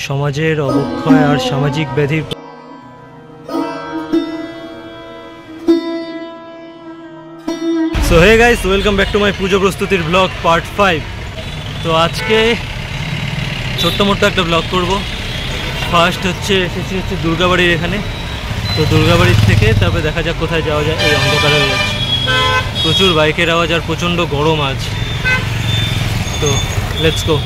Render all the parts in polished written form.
সমাজের অবক্ষয় আর সামাজিক ব্যাধির। So hey guys, welcome back to my Pujo প্রস্তুতির ব্লগ পার্ট 5। তো আজকে ছোট্ট মোট্ট একটা ব্লগ করব। ফার্স্ট এসেছি দুর্গাবাড়ির এখানে। তো দুর্গাবাড়ির থেকে তারপরে দেখা যাক কোথায় যাওয়া যায়। এই অন্ধকারে হয়ে যাচ্ছে, প্রচুর বাইকের আওয়াজ আর প্রচণ্ড গরম আজ। তো লেটস গো।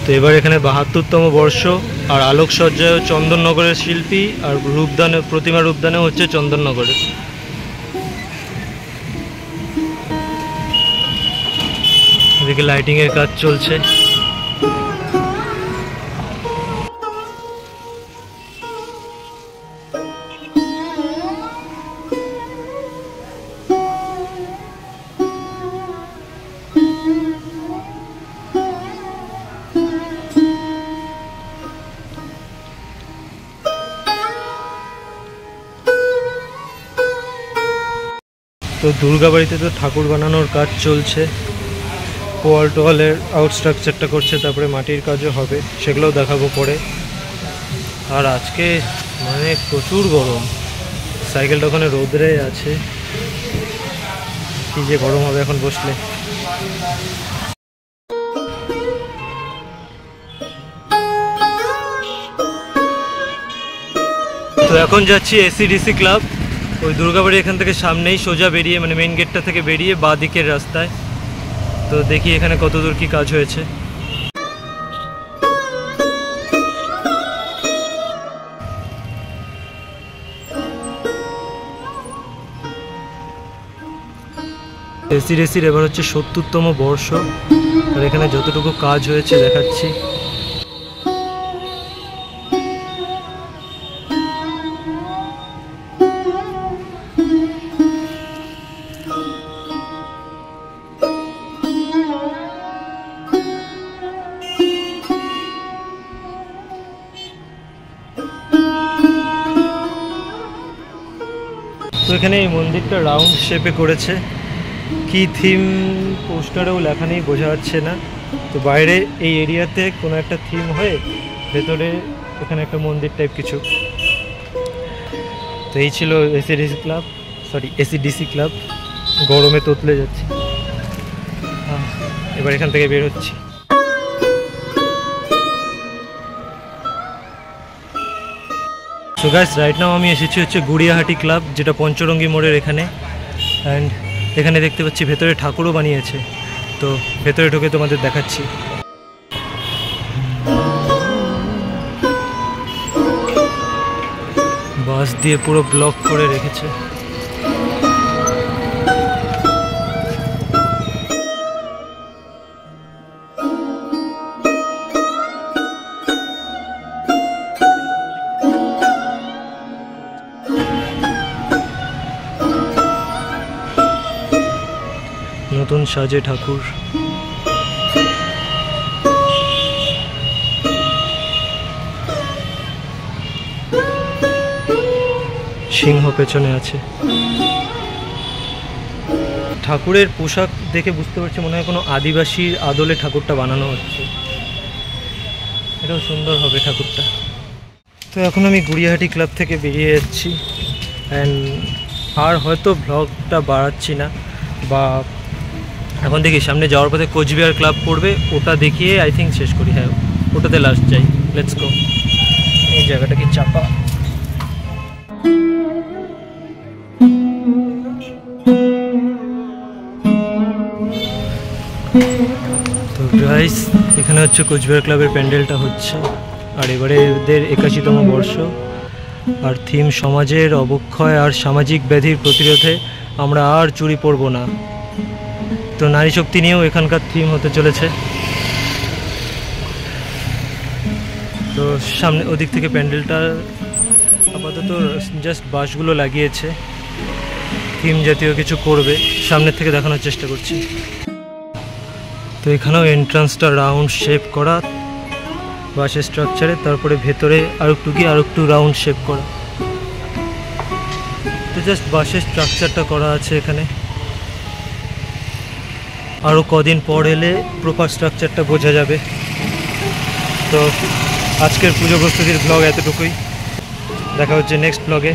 তো এবার এখানে ৭২তম বর্ষ আর আলোকসজ্জায় চন্দননগরের শিল্পী আর রূপদানে প্রতিমা রূপদানে হচ্ছে চন্দননগরের। এদিকে লাইটিংয়ের কাজ চলছে। তো দুর্গাবাড়িতে তো ঠাকুর বানানোর কাজ চলছে, ওয়াল টোয়ালের আউট স্ট্রাকচারটা করছে, তারপরে মাটির কাজও হবে, সেগুলোও দেখাবো পরে। আর আজকে মানে প্রচুর গরম, সাইকেলটা ওখানে রোদ্রে আছে, কি যে গরম হবে এখন বসলে। তো এখন যাচ্ছি এসিডিসি ক্লাব, ওই দুর্গাবাড়ি এখান থেকে সামনেই সোজা বেরিয়ে, মানে মেইন গেটটা থেকে বেরিয়ে বাঁ দিকের রাস্তায়। তো দেখি এখানে কত দূর কি কাজ হয়েছে। এসিডিসির এবার হচ্ছে ৭০তম বর্ষ, আর এখানে যতটুকু কাজ হয়েছে দেখাচ্ছি। তো এখানে এই মন্দিরটা রাউন্ড শেপে করেছে, কি থিম পোস্টারেও লেখা নেই, বোঝা যাচ্ছে না। তো বাইরে এই এরিয়াতে কোনো একটা থিম হয়ে ভেতরে এখানে একটা মন্দির টাইপ কিছু। তো এই ছিল এসিডিসি ক্লাব। গরমে তোতলে যাচ্ছে, এবার এখান থেকে বের হচ্ছি। সো গাইস, রাইট নাও আমি এসেছি হচ্ছে গুড়িয়াহাটি ক্লাব, যেটা পঞ্চরঙ্গী মোড়ের এখানে। অ্যান্ড এখানে দেখতে পাচ্ছি ভেতরে ঠাকুরও বানিয়েছে, তো ভেতরে ঢুকে তোমাদের দেখাচ্ছি। বাস দিয়ে পুরো ব্লক করে রেখেছে। নতুন সাজে ঠাকুর। সিংহ পেছনে আছে। ঠাকুরের পোশাক দেখে বুঝতে পারছি মনে হয় কোনো আদিবাসীর আদলে ঠাকুরটা বানানো হচ্ছে। এটাও সুন্দর হবে ঠাকুরটা। তো এখন আমি গুড়িয়াহাটি ক্লাব থেকে বেরিয়ে যাচ্ছি, অ্যান্ড আর হয়তো ব্লগটা বাড়াচ্ছি না, বা এখন দেখি সামনে যাওয়ার পথে কোচবিহার ক্লাব পড়বে, ওটা দেখিয়ে আই থিঙ্ক শেষ করি। হ্যাঁ, ওটাতে লাস্ট যাই। Let's go. এই জায়গাটা কি চাপা। তো গাইস, এখানে হচ্ছে কোচবিহার ক্লাবের প্যান্ডেলটা হচ্ছে, আর এবারে এদের ৮১তম বর্ষ, আর থিম সমাজের অবক্ষয় আর সামাজিক ব্যাধির প্রতিরোধে আমরা আর চুরি পরব না। তো নারী শক্তি নিয়েও এখানকার থিম হতে চলেছে। তো সামনে ওদিক থেকে প্যান্ডেলটা আপাতত জাস্ট বাঁশগুলো লাগিয়েছে, থিম জাতীয় কিছু করবে, সামনের থেকে দেখানোর চেষ্টা করছি। তো এখানেও এন্ট্রান্সটা রাউন্ড শেপ করা বাঁশের স্ট্রাকচারে, তারপরে ভেতরে আরেকটু রাউন্ড শেপ করা। তো জাস্ট বাঁশের স্ট্রাকচারটা করা আছে এখানে, আরও কদিন পর এলে প্রপার স্ট্রাকচারটা বোঝা যাবে। তো আজকের পুজো প্রস্তুতির ব্লগ এতটুকুই, দেখা হচ্ছে নেক্সট ব্লগে।